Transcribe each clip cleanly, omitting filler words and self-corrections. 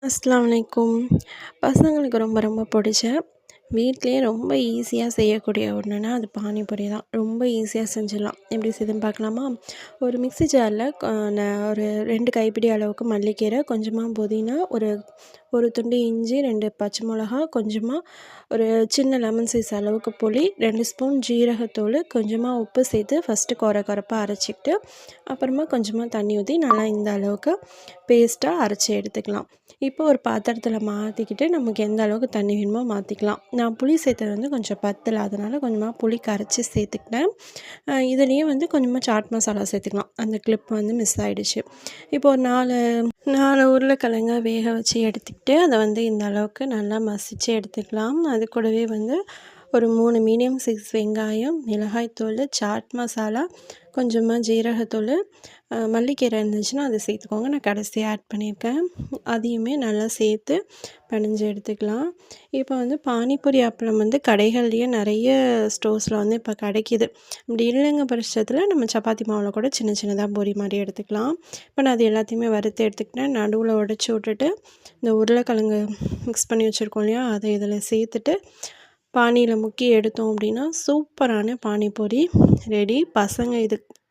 அஸ்ஸலாமு அலைக்கும். பசங்களுக்கு ரொம்ப ரொம்ப பிடிச்ச, வீட்லயே ரொம்ப ஈஸியா செய்யக்கூடிய ஒன்றுனா, அது பானிபூரி தான். ரொம்ப ஈஸியா செஞ்சிடலாம். எப்படி செய்யுதுன்னு பார்க்கலாமா? ஒரு மிக்ஸி ஜாரில் நான் ஒரு 2 கைப்பிடி அளவுக்கு மல்லிக்கீரை, கொஞ்சமா புதினா, ஒரு ஒரு துண்டு இஞ்சி, 2 பச்சை மிளகா, கொஞ்சமா ஒரு சின்ன லெமன் சைஸ் அளவுக்கு புளி, 2 ஸ்பூன் ஜீரகத்தூள், கொஞ்சமா உப்பு சேர்த்து ஃபஸ்ட்டு கொர கொரப்பா அரைச்சிக்கிட்டு, அப்புறமா கொஞ்சமா தண்ணி ஊத்தி நல்லா இந்த அளவுக்கு பேஸ்ட்டா அரைச்சு எடுத்துக்கலாம். இப்போ ஒரு பாத்திரத்தில் மாற்றிக்கிட்டு நமக்கு எந்த அளவுக்கு தண்ணி வேணுமோ மாற்றிக்கலாம். நான் புளி சேர்த்தது வந்து கொஞ்சம் பத்தல, அதனால் கொஞ்சமாக புளி கரைச்சி சேர்த்துக்கிட்டேன். இதுலேயே வந்து கொஞ்சமாக சாட் மசாலா சேர்த்துக்கலாம். அந்த கிளிப் வந்து மிஸ் ஆகிடுச்சு. இப்போ ஒரு 4 உருளைக்கிழங்க வேக வச்சு எடுத்துக்கிட்டு அதை வந்து இந்த அளவுக்கு நல்லா மசிச்சு எடுத்துக்கலாம். அது கூடவே வந்து ஒரு 3 மீடியம் சைஸ் வெங்காயம், மிளகாய்த்தூள், சாட் மசாலா, கொஞ்சமாக ஜீரகத்தூள், மல்லிக்கீரை இருந்துச்சுன்னா அதை சேர்த்துக்கோங்க. நான் கடைசியாக ஆட் பண்ணியிருக்கேன். அதையுமே நல்லா சேர்த்து பெனஞ்சு எடுத்துக்கலாம். இப்போ வந்து பானிபூரி அப்பளம் வந்து கடைகள்லேயே நிறைய ஸ்டோர்ஸில் வந்து இப்போ கிடைக்கிது. அப்படி இல்லைங்க பட்சத்தில் நம்ம சப்பாத்தி மாவில் கூட சின்ன சின்னதாக பூரி மாதிரி எடுத்துக்கலாம். இப்போ நான் அது எல்லாத்தையுமே வறுத்து எடுத்துக்கிட்டேன். நடுவில் உடச்சி விட்டுட்டு இந்த உருளைக்கிழங்கு மிக்ஸ் பண்ணி வச்சுருக்கோம் இல்லையா, அதை இதில் சேர்த்துட்டு பானியில் முக்கி எடுத்தோம் அப்படின்னா சூப்பரான பானிபூரி ரெடி. பசங்க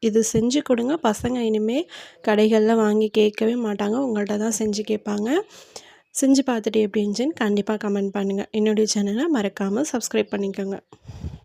இது செஞ்சு கொடுங்க. பசங்க இனிமேல் கடைகளில் வாங்கி கேட்கவே மாட்டாங்க, உங்கள்கிட்ட தான் செஞ்சு கேட்பாங்க. செஞ்சு பார்த்துட்டு எப்படி இருந்துச்சுன்னு கண்டிப்பாக கமெண்ட் பண்ணுங்கள். என்னுடைய சேனலை மறக்காமல் சப்ஸ்கிரைப் பண்ணிக்கோங்க.